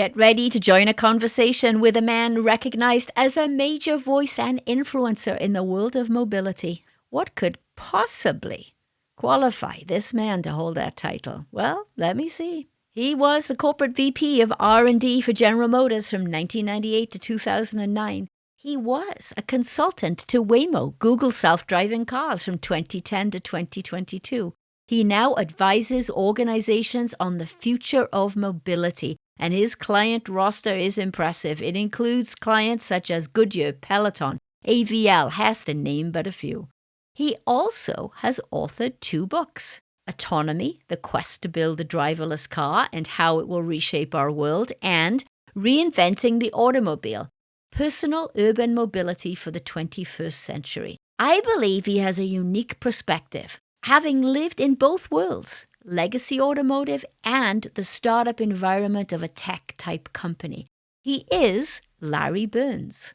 Get ready to join a conversation with a man recognized as a major voice and influencer in the world of mobility. What could possibly qualify this man to hold that title? Well, let me see. He was the Corporate VP of R&D for General Motors from 1998 to 2009. He was a consultant to Waymo, Google's self-driving cars, from 2010 to 2022. He now advises organizations on the future of mobility, and his client roster is impressive. It includes clients such as Goodyear, Peloton, AVL, Hess, to name but a few. He also has authored 2 books, Autonomy, The Quest to Build a Driverless Car and How It Will Reshape Our World, and Reinventing the Automobile, Personal Urban Mobility for the 21st Century. I believe he has a unique perspective, having lived in both worlds, legacy automotive and the startup environment of a tech-type company. He is Larry Burns.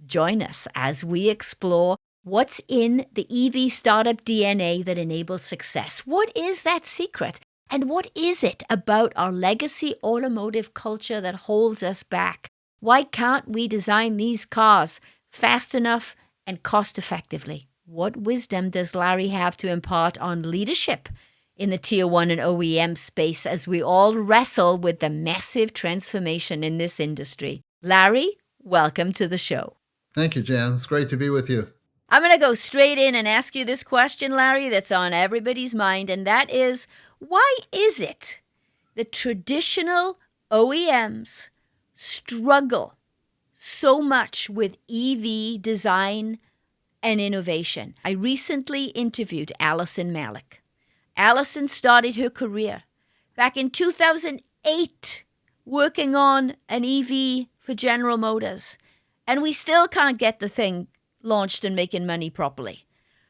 Join us as we explore what's in the EV startup DNA that enables success. What is that secret? And what is it about our legacy automotive culture that holds us back? Why can't we design these cars fast enough and cost effectively? What wisdom does Larry have to impart on leadership in the Tier 1 and OEM space as we all wrestle with the massive transformation in this industry? Larry, welcome to the show. Thank you, Jan. It's great to be with you. I'm going to go straight in and ask you this question, Larry, that's on everybody's mind, and that is, why is it that traditional OEMs struggle so much with EV design and innovation? I recently interviewed Allison Malik. Allison started her career back in 2008 working on an EV for General Motors, and we still can't get the thing launched and making money properly.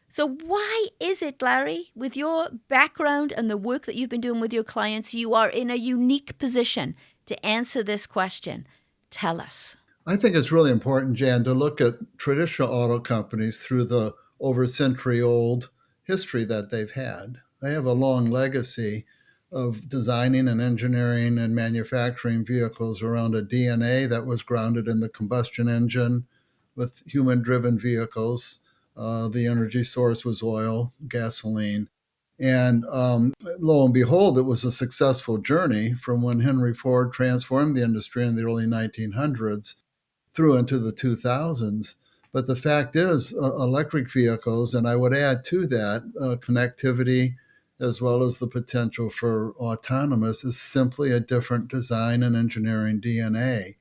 So why is it, Larry, with your background and the work that you've been doing with your clients, you are in a unique position to answer this question? Tell us. I think it's really important, Jan, to look at traditional auto companies through the over century-old history that they've had. They have a long legacy of designing and engineering and manufacturing vehicles around a DNA that was grounded in the combustion engine. With human-driven vehicles, the energy source was oil, gasoline. And lo and behold, it was a successful journey from when Henry Ford transformed the industry in the early 1900s through into the 2000s. But the fact is, electric vehicles, and I would add to that connectivity as well as the potential for autonomous, is simply a different design and engineering DNA.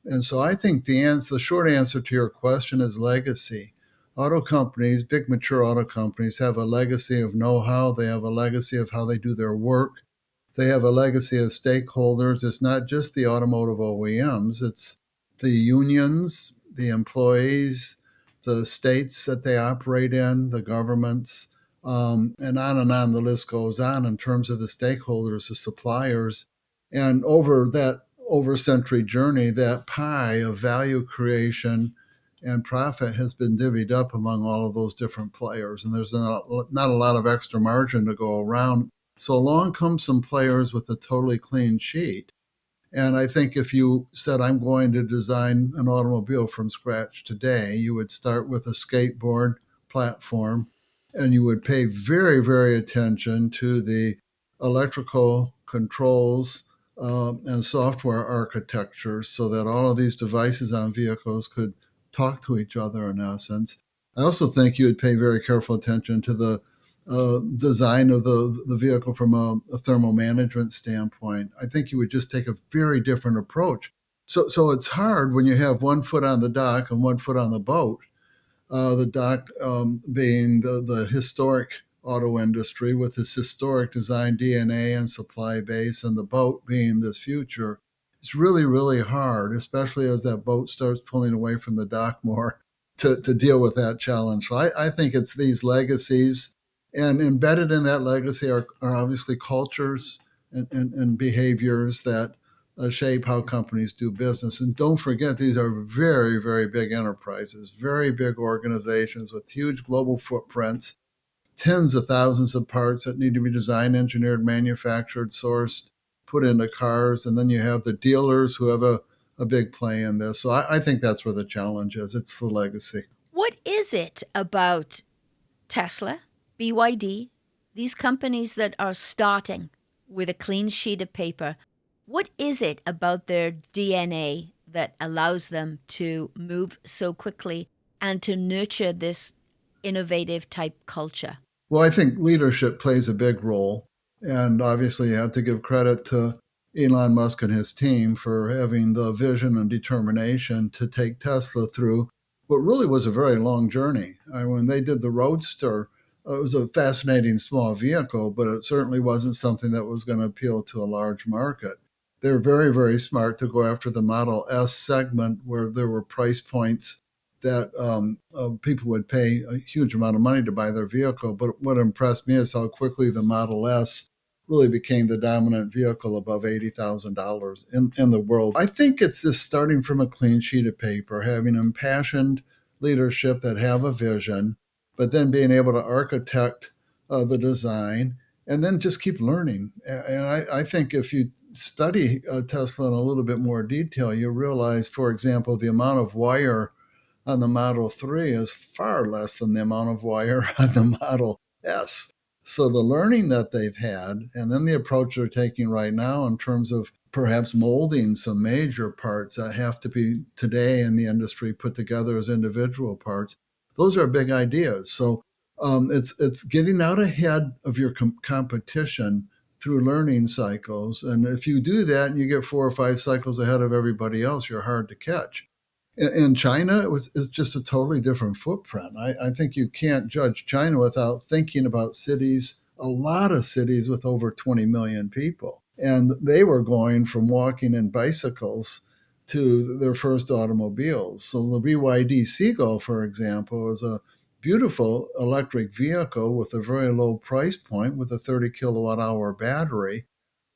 And so I think the short answer to your question is legacy. Auto companies, big mature auto companies, have a legacy of know-how. They have a legacy of how they do their work. They have a legacy of stakeholders. It's not just the automotive OEMs. It's the unions, the employees, the states that they operate in, the governments, and on the list goes on in terms of the stakeholders, the suppliers. And over that over-century journey, that pie of value creation and profit has been divvied up among all of those different players. And there's not a lot of extra margin to go around. So along come some players with a totally clean sheet. And I think if you said, I'm going to design an automobile from scratch today, you would start with a skateboard platform and you would pay very, very attention to the electrical controls and software architecture so that all of these devices on vehicles could talk to each other in essence. I also think you would pay very careful attention to the design of the vehicle from a thermal management standpoint. I think you would just take a very different approach. So it's hard when you have one foot on the dock and one foot on the boat. The dock being the historic auto industry with its historic design DNA and supply base, and the boat being this future. It's really, really hard, especially as that boat starts pulling away from the dock more to deal with that challenge. So I think it's these legacies. And embedded in that legacy are obviously cultures and behaviors that shape how companies do business. And don't forget, these are very, very big enterprises, very big organizations with huge global footprints, tens of thousands of parts that need to be designed, engineered, manufactured, sourced, put into cars, and then you have the dealers who have a big play in this. So I think that's where the challenge is. It's the legacy. What is it about Tesla, BYD, these companies that are starting with a clean sheet of paper? What is it about their DNA that allows them to move so quickly and to nurture this innovative type culture? Well, I think leadership plays a big role. And obviously, you have to give credit to Elon Musk and his team for having the vision and determination to take Tesla through what really was a very long journey. When they did the Roadster, it was a fascinating small vehicle, but it certainly wasn't something that was going to appeal to a large market. They're very, very smart to go after the Model S segment where there were price points that people would pay a huge amount of money to buy their vehicle. But what impressed me is how quickly the Model S really became the dominant vehicle above $80,000 in the world. I think it's this starting from a clean sheet of paper, having impassioned leadership that have a vision, but then being able to architect the design and then just keep learning. And I think if you study Tesla in a little bit more detail, you realize, for example, the amount of wire on the Model 3 is far less than the amount of wire on the Model S. So the learning that they've had, and then the approach they're taking right now in terms of perhaps molding some major parts that have to be today in the industry put together as individual parts, those are big ideas. So it's getting out ahead of your competition through learning cycles. And if you do that and you get 4 or 5 cycles ahead of everybody else, you're hard to catch. In China, it's just a totally different footprint. I think you can't judge China without thinking about cities, a lot of cities with over 20 million people. And they were going from walking and bicycles to their first automobiles. So the BYD Seagull, for example, is a beautiful electric vehicle with a very low price point with a 30 kilowatt hour battery.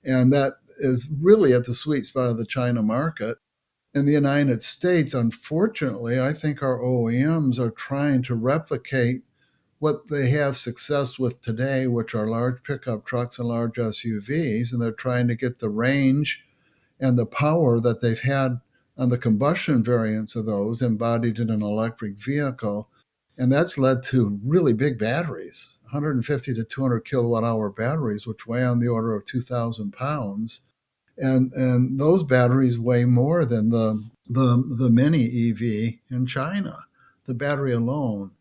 And that is really at the sweet spot of the China market. In the United States, unfortunately, I think our OEMs are trying to replicate what they have success with today, which are large pickup trucks and large SUVs, and they're trying to get the range and the power that they've had on the combustion variants of those embodied in an electric vehicle. And that's led to really big batteries, 150 to 200 kilowatt hour batteries, which weigh on the order of 2,000 pounds. And those batteries weigh more than the mini EV in China, the battery alone.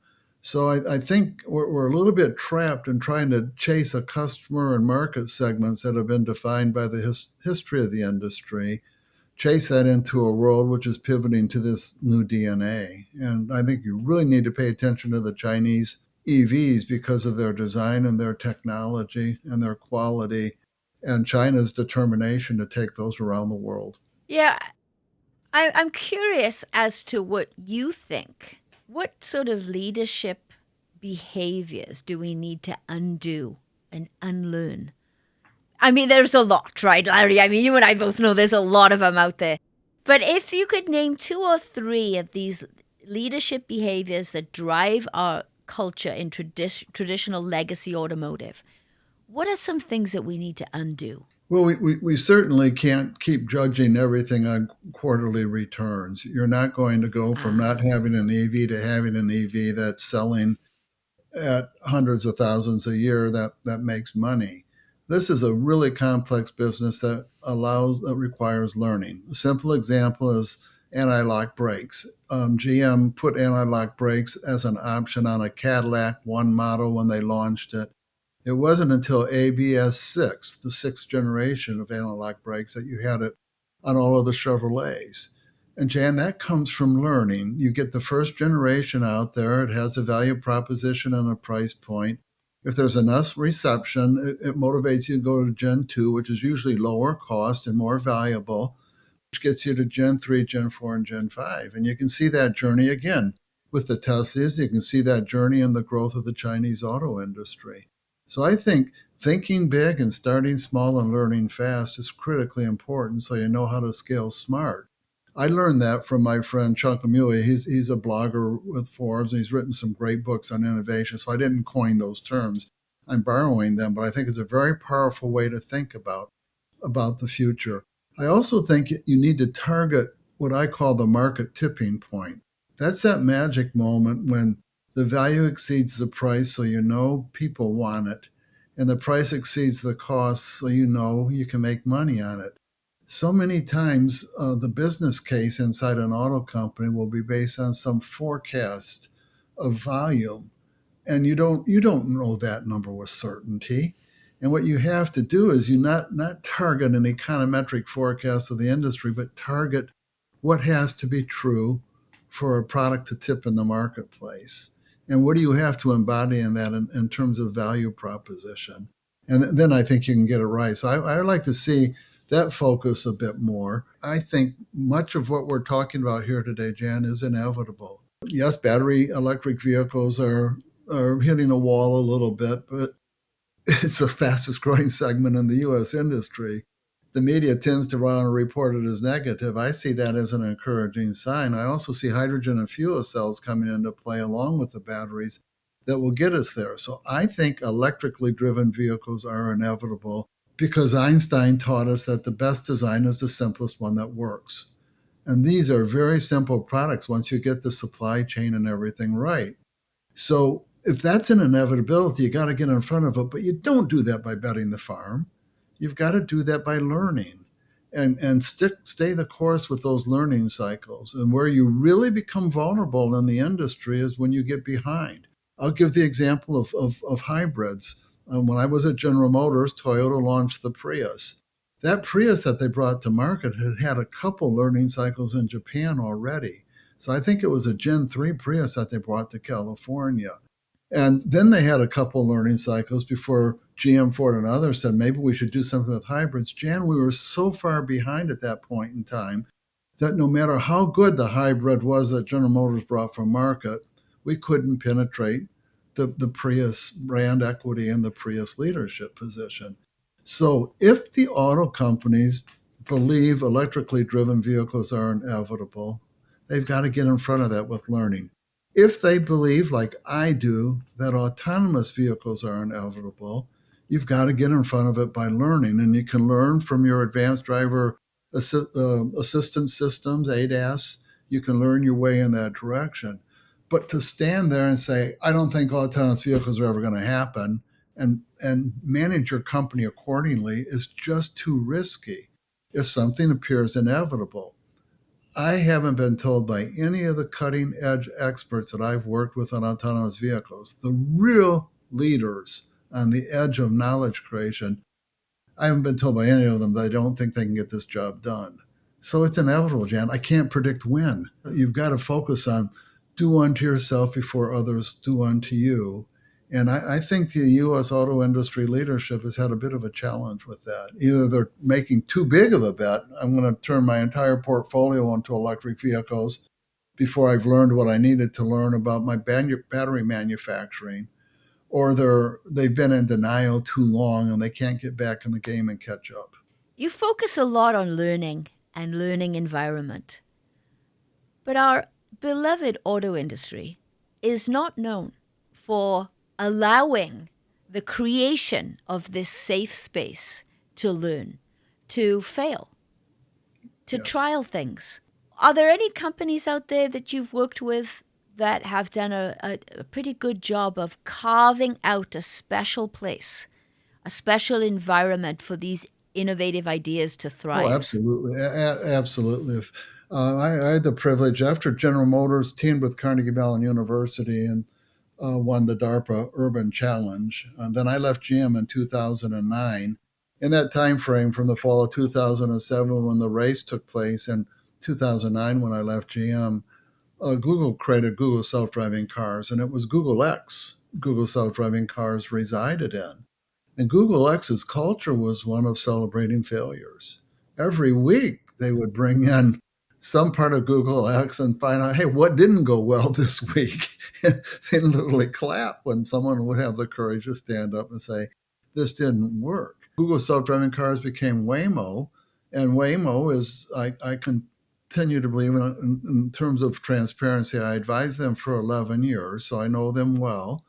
So I think we're a little bit trapped in trying to chase a customer and market segments that have been defined by the history of the industry, chase that into a world which is pivoting to this new DNA. And I think you really need to pay attention to the Chinese EVs because of their design and their technology and their quality and China's determination to take those around the world. Yeah, I'm curious as to what you think. What sort of leadership behaviors do we need to undo and unlearn? I mean, there's a lot, right, Larry? I mean, you and I both know there's a lot of them out there. But if you could name 2 or 3 of these leadership behaviors that drive our culture in traditional legacy automotive, what are some things that we need to undo? Well, we certainly can't keep judging everything on quarterly returns. You're not going to go from Ah, not having an EV to having an EV that's selling at hundreds of thousands a year that makes money. This is a really complex business that requires learning. A simple example is anti-lock brakes. GM put anti-lock brakes as an option on a Cadillac One model when they launched it. It wasn't until ABS 6, the sixth generation of anti-lock brakes, that you had it on all of the Chevrolets. And Jan, that comes from learning. You get the first generation out there, it has a value proposition and a price point. If there's enough reception, it motivates you to go to Gen 2, which is usually lower cost and more valuable, which gets you to Gen 3, Gen 4, and Gen 5. And you can see that journey again with the Teslas. You can see that journey in the growth of the Chinese auto industry. So I think thinking big and starting small and learning fast is critically important so you know how to scale smart. I learned that from my friend Chuck Amuli. He's a blogger with Forbes, and he's written some great books on innovation. So I didn't coin those terms. I'm borrowing them, but I think it's a very powerful way to think about about the future. I also think you need to target what I call the market tipping point. That's that magic moment when the value exceeds the price, so you know people want it, and the price exceeds the cost, so you know you can make money on it. So many times, the business case inside an auto company will be based on some forecast of volume, and you don't know that number with certainty. And what you have to do is you not target an econometric forecast of the industry, but target what has to be true for a product to tip in the marketplace. And what do you have to embody in that in terms of value proposition? And then I think you can get it right. So I like to see that focus a bit more. I think much of what we're talking about here today, Jan, is inevitable. Yes, battery electric vehicles are hitting a wall a little bit, but it's the fastest growing segment in the U.S. industry. The media tends to want to report it as negative. I see that as an encouraging sign. I also see hydrogen and fuel cells coming into play along with the batteries that will get us there. So I think electrically driven vehicles are inevitable because Einstein taught us that the best design is the simplest one that works. And these are very simple products once you get the supply chain and everything right. So if that's an inevitability, you got to get in front of it. But you don't do that by betting the farm. You've got to do that by learning and stay the course with those learning cycles. And where you really become vulnerable in the industry is when you get behind. I'll give the example of hybrids. When I was at General Motors, Toyota launched the Prius. That Prius that they brought to market had a couple learning cycles in Japan already. So I think it was a Gen 3 Prius that they brought to California. And then they had a couple learning cycles before GM, Ford, and others said, maybe we should do something with hybrids. Jan, we were so far behind at that point in time that no matter how good the hybrid was that General Motors brought for market, we couldn't penetrate the Prius brand equity and the Prius leadership position. So if the auto companies believe electrically driven vehicles are inevitable, they've got to get in front of that with learning. If they believe, like I do, that autonomous vehicles are inevitable, you've got to get in front of it by learning. And you can learn from your advanced driver assistance systems, ADAS. You can learn your way in that direction. But to stand there and say, I don't think autonomous vehicles are ever going to happen, and manage your company accordingly is just too risky if something appears inevitable. I haven't been told by any of the cutting edge experts that I've worked with on autonomous vehicles, the real leaders on the edge of knowledge creation, I haven't been told by any of them that they don't think they can get this job done. So it's inevitable, Jan. I can't predict when. You've got to focus on do unto yourself before others do unto you. And I think the U.S. auto industry leadership has had a bit of a challenge with that. Either they're making too big of a bet, I'm going to turn my entire portfolio onto electric vehicles before I've learned what I needed to learn about my battery manufacturing, or they've been in denial too long and they can't get back in the game and catch up. You focus a lot on learning and learning environment. But our beloved auto industry is not known for allowing the creation of this safe space to learn, to fail, to Yes. trial things. Are there any companies out there that you've worked with that have done a pretty good job of carving out a special place, a special environment for these innovative ideas to Oh, thrive? absolutely. Absolutely. I had the privilege after General Motors teamed with Carnegie Mellon University and won the DARPA Urban Challenge. Then I left GM in 2009. In that time frame, from the fall of 2007 when the race took place and 2009 when I left GM, Google created Google self-driving cars, and it was Google X Google self-driving cars resided in. And Google X's culture was one of celebrating failures. Every week they would bring in some part of Google X and find out, hey, what didn't go well this week? They literally clap when someone would have the courage to stand up and say, this didn't work. Google self-driving cars became Waymo, and Waymo is, I continue to believe in terms of transparency, I advised them for 11 years, so I know them well.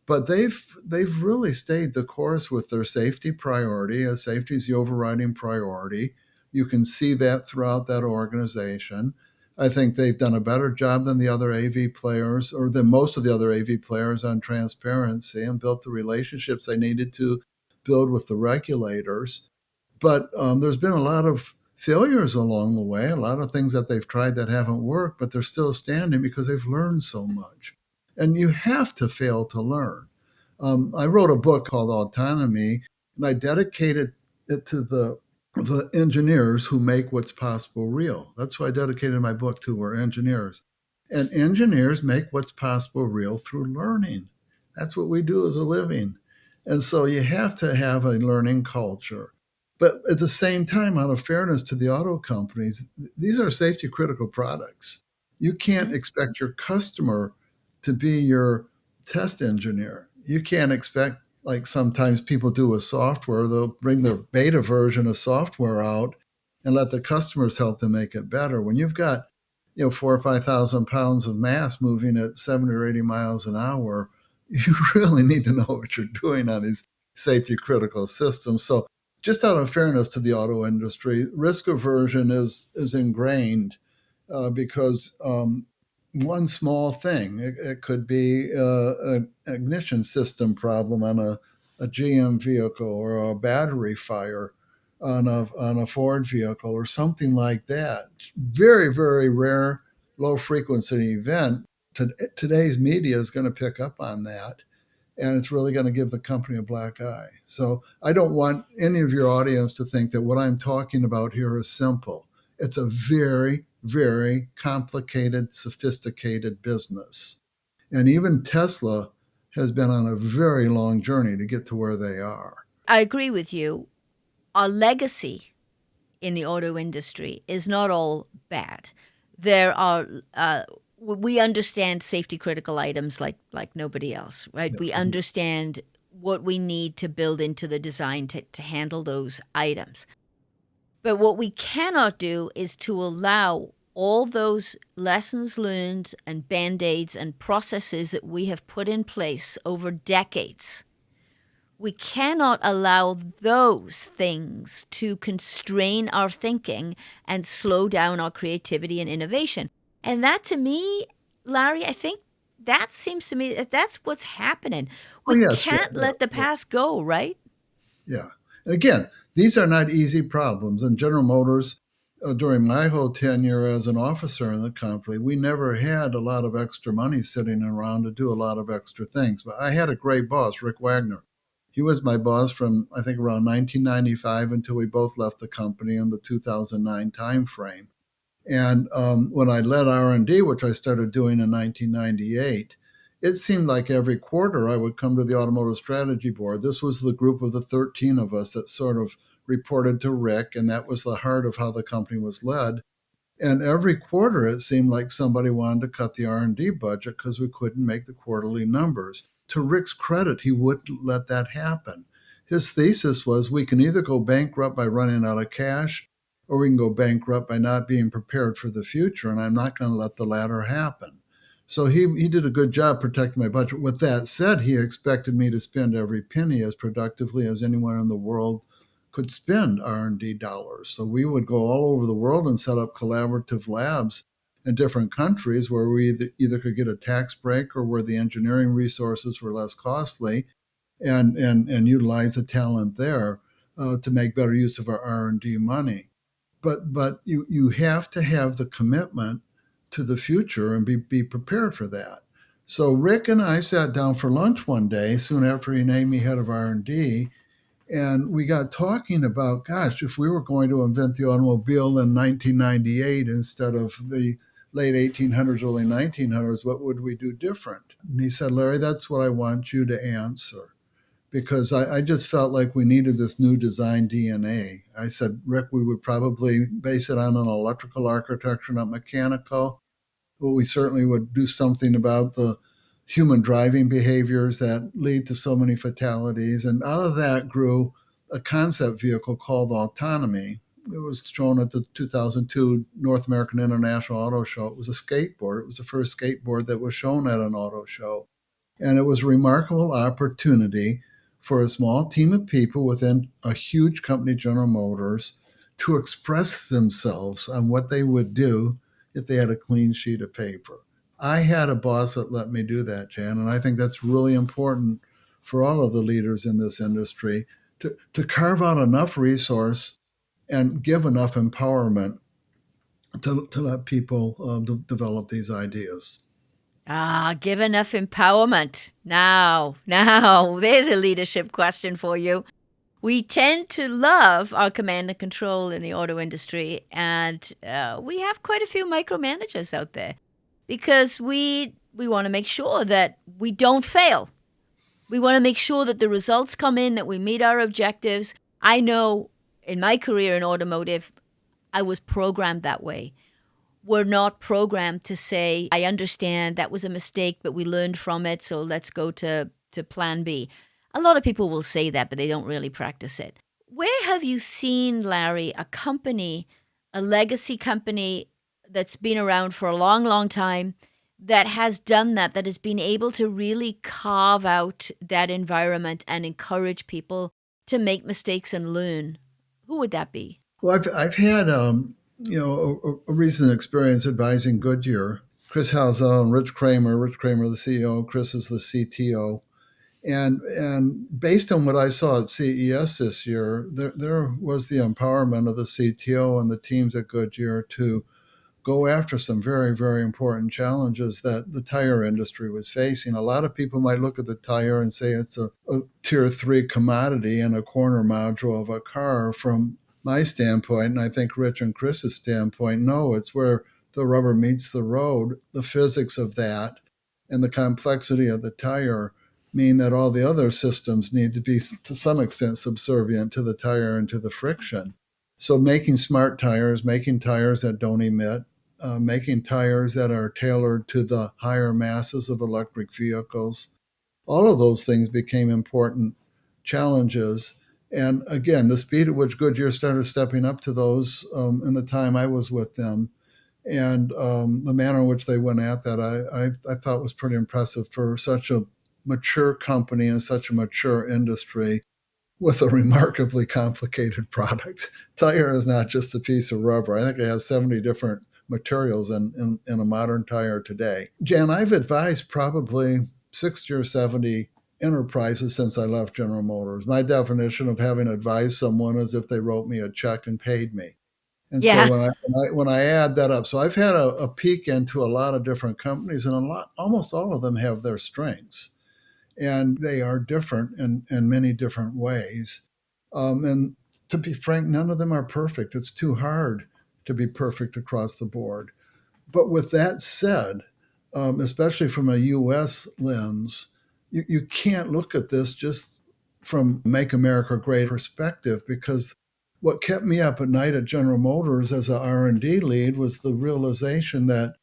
But they've really stayed the course with their safety priority, as safety is the overriding priority. You can see that throughout that organization. I think they've done a better job than the other AV players, or than most of the other AV players, on transparency, and built the relationships they needed to build with the regulators. But there's been a lot of failures along the way, a lot of things that they've tried that haven't worked, but they're still standing because they've learned so much. And you have to fail to learn. I wrote a book called Autonomy, and I dedicated it to the engineers who make what's possible real. That's what I dedicated my book to, were engineers. And engineers make what's possible real through learning. That's what we do as a living. And so you have to have a learning culture. But at the same time, out of fairness to the auto companies, these are safety critical products. You can't expect your customer to be your test engineer. You can't expect, like sometimes people do with software, they'll bring their beta version of software out and let the customers help them make it better. When you've got, 4 or 5,000 pounds of mass moving at 70 or 80 miles an hour, you really need to know what you're doing on these safety critical systems. So just out of fairness to the auto industry, risk aversion is ingrained because one small thing, it could be an ignition system problem on a GM vehicle, or a battery fire on a Ford vehicle, or something like that. Very, very rare, low frequency event. Today's media is going to pick up on that, and it's really going to give the company a black eye. So I don't want any of your audience to think that what I'm talking about here is simple. It's a very, very complicated, sophisticated business. And even Tesla has been on a very long journey to get to where they are. I agree with you. Our legacy in the auto industry is not all bad. There are we understand safety critical items like nobody else, right? We understand what we need to build into the design to handle those items. But what we cannot do is to allow all those lessons learned and band-aids and processes that we have put in place over decades. We cannot allow those things to constrain our thinking and slow down our creativity and innovation. And that, to me, Larry, I think that seems to me that's what's happening. Oh, We yes, can't let the past go, right? yeah. And again, these are not easy problems. And General Motors, during my whole tenure as an officer in the company, we never had a lot of extra money sitting around to do a lot of extra things. But I had a great boss, Rick Wagner. He was my boss from, I think, around 1995 until we both left the company in the 2009 timeframe. And when I led R&D, which I started doing in 1998, it seemed like every quarter I would come to the Automotive Strategy Board. This was the group of the 13 of us that sort of reported to Rick, and that was the heart of how the company was led. And every quarter, it seemed like somebody wanted to cut the R&D budget because we couldn't make the quarterly numbers. To Rick's credit, he wouldn't let that happen. His thesis was we can either go bankrupt by running out of cash, or we can go bankrupt by not being prepared for the future, and I'm not going to let the latter happen. So he did a good job protecting my budget. With that said, he expected me to spend every penny as productively as anyone in the world could spend R&D dollars. So we would go all over the world and set up collaborative labs in different countries where we either could get a tax break, or where the engineering resources were less costly, and utilize the talent there to make better use of our R&D money. But you have to have the commitment to the future and be prepared for that. So Rick and I sat down for lunch one day soon after he named me head of R&D, and we got talking about, gosh, if we were going to invent the automobile in 1998 instead of the late 1800s, early 1900s, what would we do different? And he said, Larry, that's what I want you to answer, because I just felt like we needed this new design DNA. I said, Rick, we would probably base it on an electrical architecture, not mechanical. But we certainly would do something about the human driving behaviors that lead to so many fatalities. And out of that grew a concept vehicle called Autonomy. It was shown at the 2002 North American International Auto Show. It was a skateboard. It was the first skateboard that was shown at an auto show. And it was a remarkable opportunity for a small team of people within a huge company, General Motors, to express themselves on what they would do if they had a clean sheet of paper. I had a boss that let me do that, Jan, and I think that's really important for all of the leaders in this industry to carve out enough resource and give enough empowerment to let people develop these ideas. Give enough empowerment. Now, there's a leadership question for you. We tend to love our command and control in the auto industry, and we have quite a few micromanagers out there because we want to make sure that we don't fail. We want to make sure that the results come in, that we meet our objectives. I know in my career in automotive, I was programmed that way. We're not programmed to say, I understand that was a mistake, but we learned from it, so let's go to plan B. A lot of people will say that, but they don't really practice it. Where have you seen, Larry, a company, a legacy company that's been around for a long, long time, that has done that has been able to really carve out that environment and encourage people to make mistakes and learn? Who would that be? Well, I've had a recent experience advising Goodyear. Chris Halsell and Rich Kramer, the CEO, Chris is the CTO. And based on what I saw at CES this year, there was the empowerment of the CTO and the teams at Goodyear to go after some very, very important challenges that the tire industry was facing. A lot of people might look at the tire and say it's a tier 3 commodity and a corner module of a car. From my standpoint, and I think Rich and Chris's standpoint, no, it's where the rubber meets the road. The physics of that and the complexity of the tire mean that all the other systems need to be, to some extent, subservient to the tire and to the friction. So making smart tires, making tires that don't emit, making tires that are tailored to the higher masses of electric vehicles. All of those things became important challenges. And again, the speed at which Goodyear started stepping up to those in the time I was with them, and the manner in which they went at that, I thought was pretty impressive for such a mature company and such a mature industry with a remarkably complicated product. Tire is not just a piece of rubber. I think it has 70 different materials in a modern tire today. Jan, I've advised probably 60 or 70 enterprises since I left General Motors. My definition of having advised someone is if they wrote me a check and paid me. And so Yeah. when I add that up, so I've had a peek into a lot of different companies, and almost all of them have their strengths, and they are different in many different ways. And to be frank, none of them are perfect. It's too hard to be perfect across the board. But with that said, especially from a U.S. lens, you can't look at this just from Make America Great perspective, because what kept me up at night at General Motors as an R&D lead was the realization that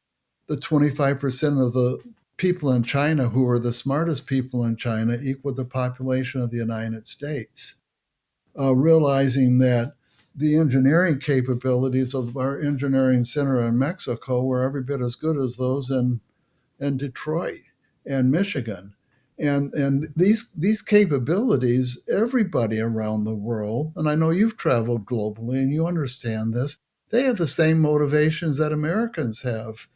the 25% of the people in China who are the smartest people in China equal the population of the United States. Realizing that the engineering capabilities of our engineering center in Mexico were every bit as good as those in Detroit and Michigan. And these capabilities, everybody around the world, and I know you've traveled globally and you understand this, they have the same motivations that Americans have.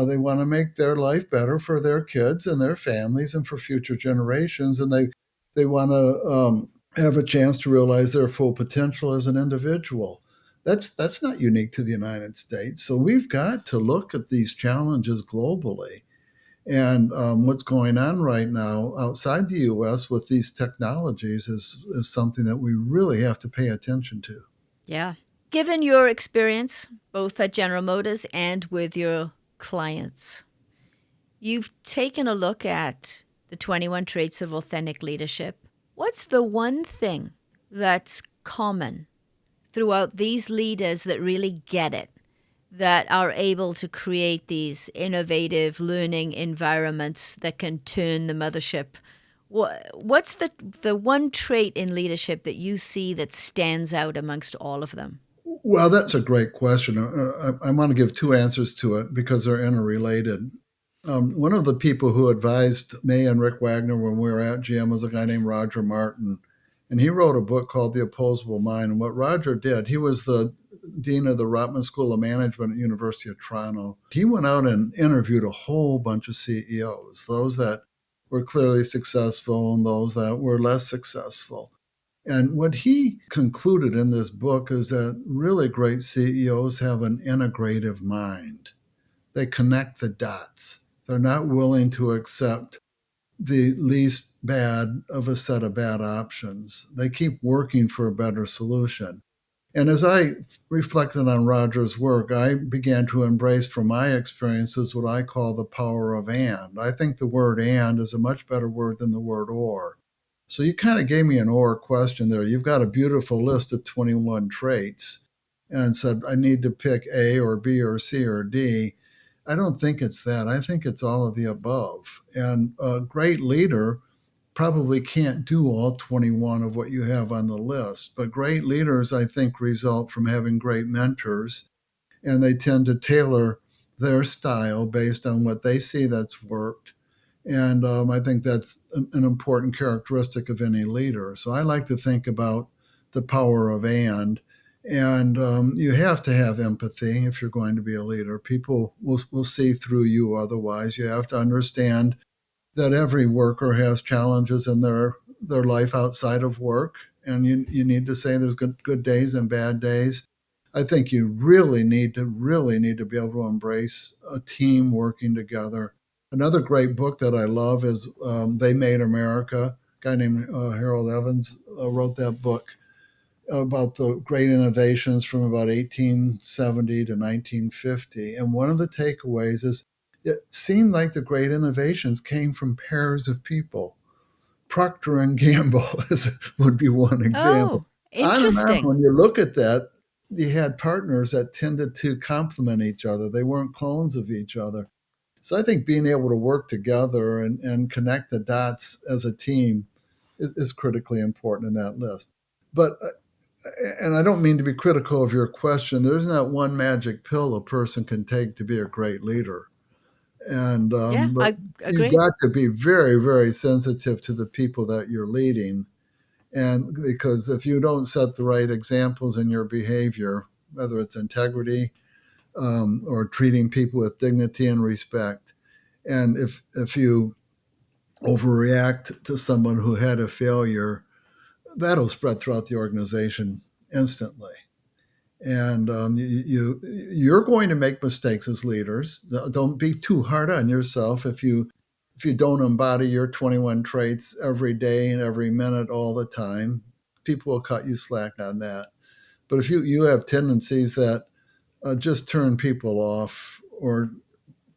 They want to make their life better for their kids and their families and for future generations, and they want to have a chance to realize their full potential as an individual. That's not unique to the United States. So we've got to look at these challenges globally. And what's going on right now outside the U.S. with these technologies is something that we really have to pay attention to. Yeah. Given your experience, both at General Motors and with your clients, you've taken a look at the 21 traits of authentic leadership. What's the one thing that's common throughout these leaders that really get it, that are able to create these innovative learning environments that can turn the mothership? What's the one trait in leadership that you see that stands out amongst all of them? Well, that's a great question. I want to give two answers to it because they're interrelated. One of the people who advised me and Rick Wagner when we were at GM was a guy named Roger Martin. And he wrote a book called The Opposable Mind. And what Roger did, he was the dean of the Rotman School of Management at University of Toronto. He went out and interviewed a whole bunch of CEOs, those that were clearly successful and those that were less successful. And what he concluded in this book is that really great CEOs have an integrative mind. They connect the dots. They're not willing to accept the least bad of a set of bad options. They keep working for a better solution. And as I reflected on Roger's work, I began to embrace from my experiences what I call the power of and. I think the word and is a much better word than the word or. So you kind of gave me an or question there. You've got a beautiful list of 21 traits and said, I need to pick A or B or C or D. I don't think it's that. I think it's all of the above. And a great leader probably can't do all 21 of what you have on the list. But great leaders, I think, result from having great mentors, and they tend to tailor their style based on what they see that's worked. And I think that's an important characteristic of any leader. So I like to think about the power of and you have to have empathy if you're going to be a leader. People will see through you otherwise. You have to understand that every worker has challenges in their life outside of work, and you need to say there's good days and bad days. I think you really need to be able to embrace a team working together. Another great book that I love is They Made America. A guy named Harold Evans wrote that book about the great innovations from about 1870 to 1950. And one of the takeaways is it seemed like the great innovations came from pairs of people. Procter and Gamble would be one example. Oh, On and on, interesting. when you look at that, you had partners that tended to complement each other. They weren't clones of each other. So I think being able to work together and connect the dots as a team is critically important in that list. But and I don't mean to be critical of your question. There's not one magic pill a person can take to be a great leader, and Yeah, but I you've agree. got to be very, very sensitive to the people that you're leading, and because if you don't set the right examples in your behavior, whether it's integrity or treating people with dignity and respect, and if you overreact to someone who had a failure, that'll spread throughout the organization instantly. And you're going to make mistakes as leaders. Don't be too hard on yourself if you don't embody your 21 traits every day and every minute all the time. People will cut you slack on that. But if you have tendencies that just turn people off or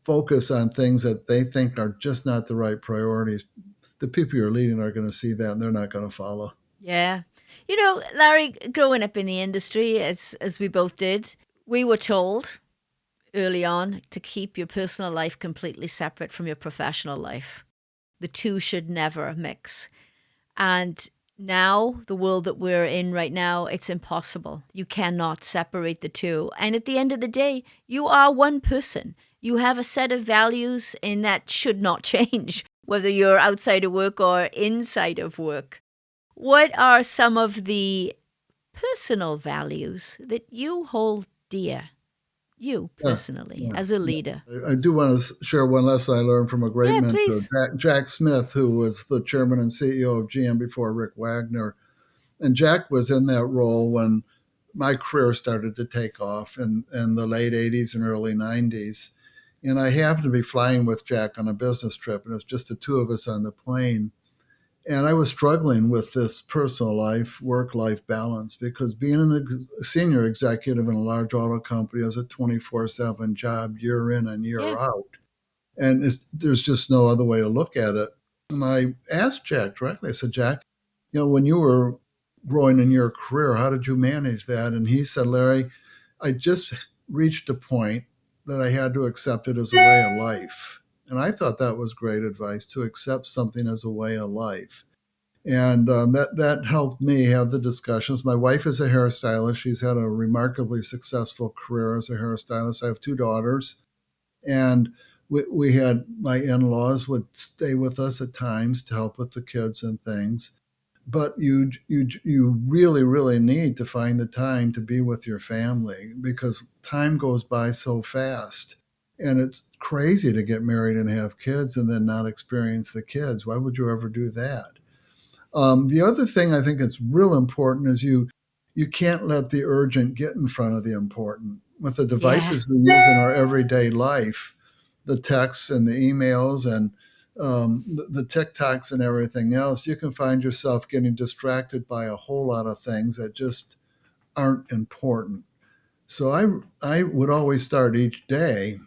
focus on things that they think are just not the right priorities, the people you're leading are going to see that and they're not going to follow. Yeah. You know, Larry, growing up in the industry, as we both did, we were told early on to keep your personal life completely separate from your professional life. The two should never mix. And now, the world that we're in right now, it's impossible. You cannot separate the two. And at the end of the day, you are one person. You have a set of values, and that should not change, whether you're outside of work or inside of work. What are some of the personal values that you hold dear, you Yeah, personally, yeah, as a yeah. leader? I do want to share one lesson I learned from a great Yeah, mentor, please. Jack Smith, who was the chairman and CEO of GM before Rick Wagner. And Jack was in that role when my career started to take off in the late 80s and early 90s. And I happened to be flying with Jack on a business trip, and it's just the two of us on the plane. And I was struggling with this personal life, work life balance because being a senior executive in a large auto company is a 24/7 job, year in and year Yeah. out. And there's just no other way to look at it. And I asked Jack directly, I said, Jack, when you were growing in your career, how did you manage that? And he said, Larry, I just reached a point that I had to accept it as a way of life. And I thought that was great advice to accept something as a way of life. And that helped me have the discussions. My wife is a hairstylist. She's had a remarkably successful career as a hairstylist. I have two daughters, and We had my in-laws would stay with us at times to help with the kids and things. But you really need to find the time to be with your family because time goes by so fast. And it's crazy to get married and have kids and then not experience the kids. Why would you ever do that? The other thing I think is real important is you can't let the urgent get in front of the important. With the Yeah. devices we use in our everyday life, the texts and the emails and the TikToks and everything else, you can find yourself getting distracted by a whole lot of things that just aren't important. So I would always start each day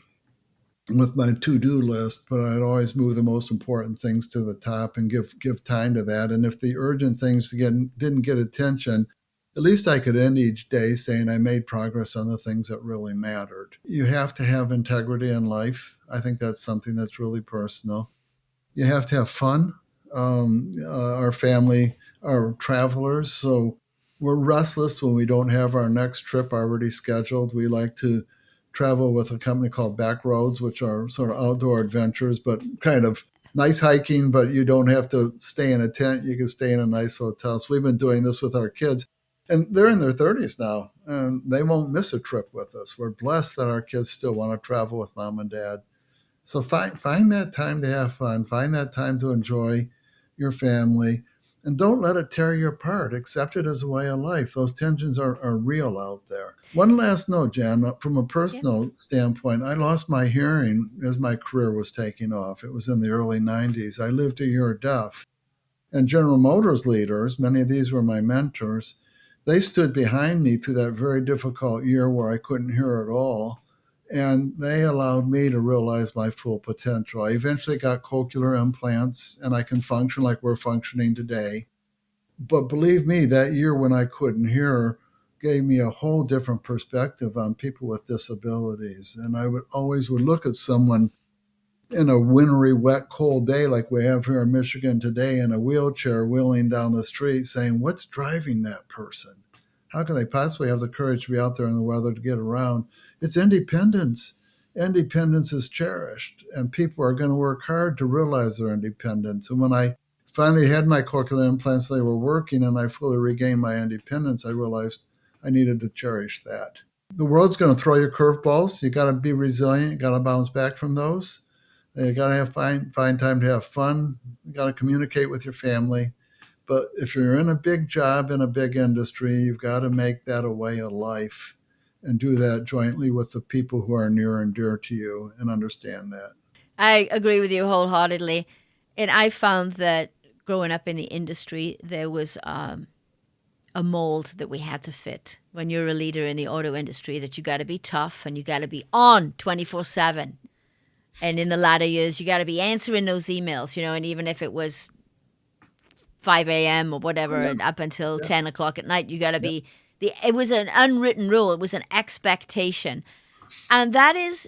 with my to-do list, but I'd always move the most important things to the top and give time to that. And if the urgent things didn't get attention, at least I could end each day saying I made progress on the things that really mattered. You have to have integrity in life. I think that's something that's really personal. You have to have fun. Our family are travelers, so we're restless when we don't have our next trip already scheduled. We like to travel with a company called Backroads, which are sort of outdoor adventures, but kind of nice hiking, but you don't have to stay in a tent. You can stay in a nice hotel. So we've been doing this with our kids, and they're in their 30s now, and they won't miss a trip with us. We're blessed that our kids still want to travel with mom and dad. So find that time to have fun. Find that time to enjoy your family, and don't let it tear you apart. Accept it as a way of life. Those tensions are real out there. One last note, Jan, from a Yeah. personal standpoint, I lost my hearing as my career was taking off. It was in the early 90s. I lived a year deaf. And General Motors leaders, many of these were my mentors, they stood behind me through that very difficult year where I couldn't hear at all. And they allowed me to realize my full potential. I eventually got cochlear implants and I can function like we're functioning today. But believe me, that year when I couldn't hear gave me a whole different perspective on people with disabilities. And I would always would look at someone in a wintry, wet, cold day like we have here in Michigan today in a wheelchair wheeling down the street saying, what's driving that person? How can they possibly have the courage to be out there in the weather to get around? It's independence. Independence is cherished, and people are going to work hard to realize their independence. And when I finally had my cochlear implants, they were working, and I fully regained my independence, I realized I needed to cherish that. The world's going to throw you curveballs. You got to be resilient. You got to bounce back from those. You got to find time to have fun. You got to communicate with your family. But if you're in a big job in a big industry, you've got to make that a way of life and do that jointly with the people who are near and dear to you and understand that. I agree with you wholeheartedly. And I found that growing up in the industry, there was a mold that we had to fit. When you're a leader in the auto industry, that you got to be tough and you got to be on 24/7. And in the latter years, you got to be answering those emails, and even if it was 5 a.m. or whatever, Yeah, and up until yeah, 10 o'clock at night, you got to yeah. be it was an unwritten rule. It was an expectation. And that is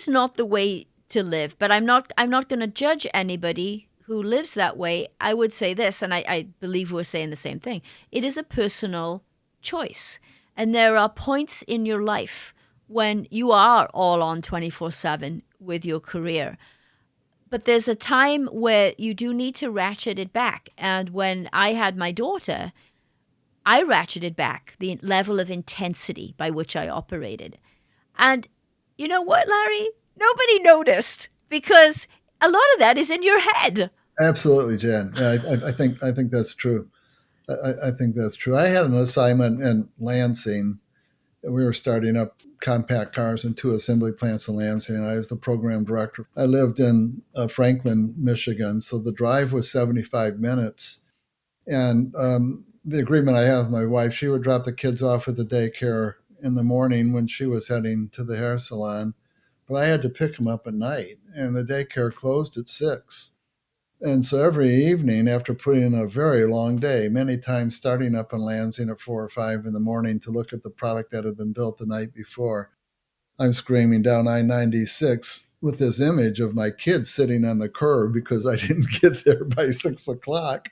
not the way to live. But I'm not going to judge anybody who lives that way. I would say this, and I believe we're saying the same thing. It is a personal choice. And there are points in your life when you are all on 24/7 with your career. But there's a time where you do need to ratchet it back. And when I had my daughter, I ratcheted back the level of intensity by which I operated. And you know what, Larry? Nobody noticed because a lot of that is in your head. Absolutely, Jan. Yeah, I think that's true. I think that's true. I had an assignment in Lansing. We were starting up compact cars in two assembly plants in Lansing, and I was the program director. I lived in Franklin, Michigan, so the drive was 75 minutes. And the agreement I have with my wife, she would drop the kids off at the daycare in the morning when she was heading to the hair salon, but I had to pick them up at night, and the daycare closed at 6. And so every evening, after putting in a very long day, many times starting up in Lansing at 4 or 5 in the morning to look at the product that had been built the night before, I'm screaming down I-96 with this image of my kids sitting on the curb because I didn't get there by 6 o'clock.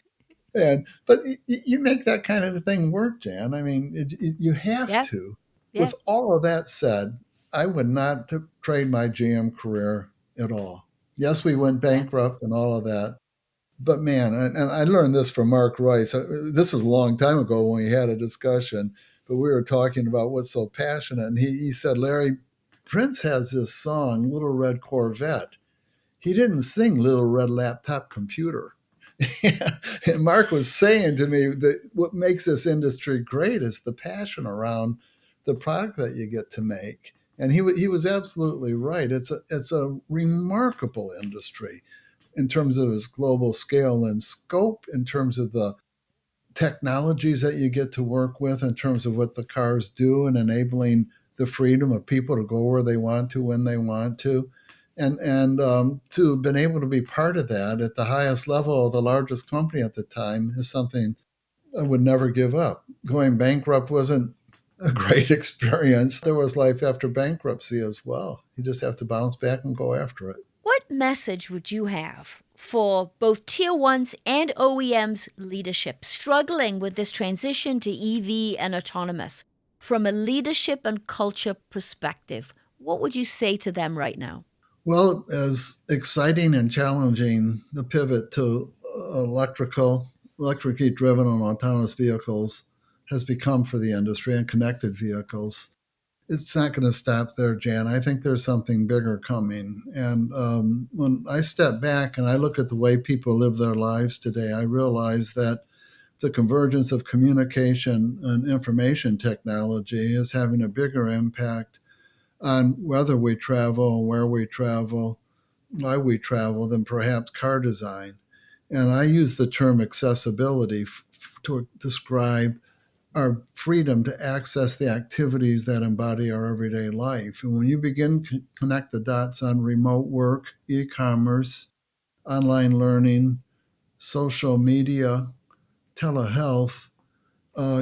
But you make that kind of a thing work, Jan. I mean, you have Yeah, to. yeah. With all of that said, I would not trade my GM career at all. Yes, we went Yeah. bankrupt and all of that. But man, and I learned this from Mark Rice. This was a long time ago when we had a discussion, but we were talking about what's so passionate. And he said, Larry, Prince has this song, Little Red Corvette. He didn't sing Little Red Laptop Computer. And Mark was saying to me that what makes this industry great is the passion around the product that you get to make. And he was absolutely right. It's a remarkable industry in terms of its global scale and scope, in terms of the technologies that you get to work with, in terms of what the cars do and enabling the freedom of people to go where they want to when they want to. And to have been able to be part of that at the highest level of the largest company at the time is something I would never give up. Going bankrupt wasn't a great experience. There was life after bankruptcy as well. You just have to bounce back and go after it. What message would you have for both tier ones and OEMs leadership struggling with this transition to EV and autonomous? From a leadership and culture perspective, what would you say to them right now? Well, as exciting and challenging the pivot to electrically driven and autonomous vehicles has become for the industry and connected vehicles, it's not going to stop there, Jan. I think there's something bigger coming. And when I step back and I look at the way people live their lives today, I realize that the convergence of communication and information technology is having a bigger impact on whether we travel, where we travel, why we travel than perhaps car design. And I use the term accessibility to describe our freedom to access the activities that embody our everyday life. And when you begin to connect the dots on remote work, e-commerce, online learning, social media, telehealth,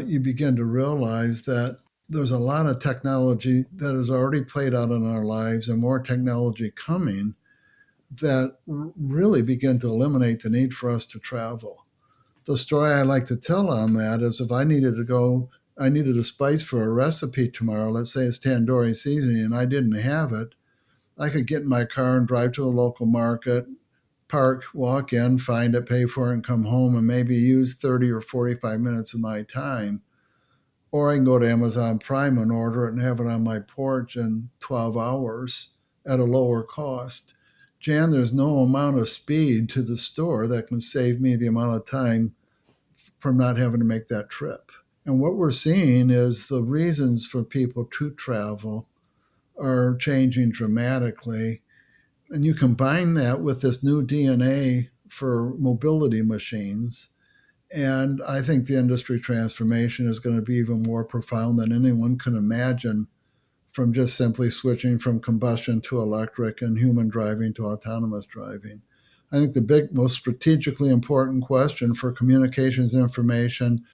you begin to realize that there's a lot of technology that has already played out in our lives and more technology coming that really begin to eliminate the need for us to travel. The story I like to tell on that is if I needed a spice for a recipe tomorrow, let's say it's tandoori seasoning, and I didn't have it, I could get in my car and drive to the local market, park, walk in, find it, pay for it, and come home and maybe use 30 or 45 minutes of my time. Or I can go to Amazon Prime and order it and have it on my porch in 12 hours at a lower cost. Jan, there's no amount of speed to the store that can save me the amount of time from not having to make that trip. And what we're seeing is the reasons for people to travel are changing dramatically. And you combine that with this new DNA for mobility machines. And I think the industry transformation is going to be even more profound than anyone can imagine from just simply switching from combustion to electric and human driving to autonomous driving. I think the most strategically important question for communications, information,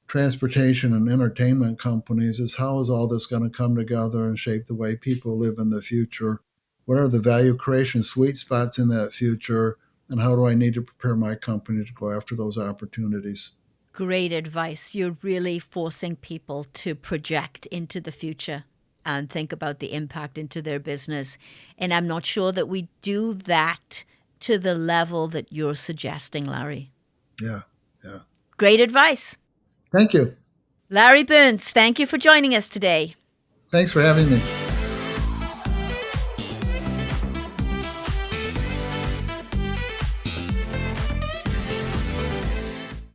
transportation, and entertainment companies is how is all this going to come together and shape the way people live in the future? What are the value creation sweet spots in that future? And how do I need to prepare my company to go after those opportunities? Great advice. You're really forcing people to project into the future and think about the impact into their business. And I'm not sure that we do that to the level that you're suggesting, Larry. Yeah, yeah. Great advice. Thank you. Larry Burns, thank you for joining us today. Thanks for having me.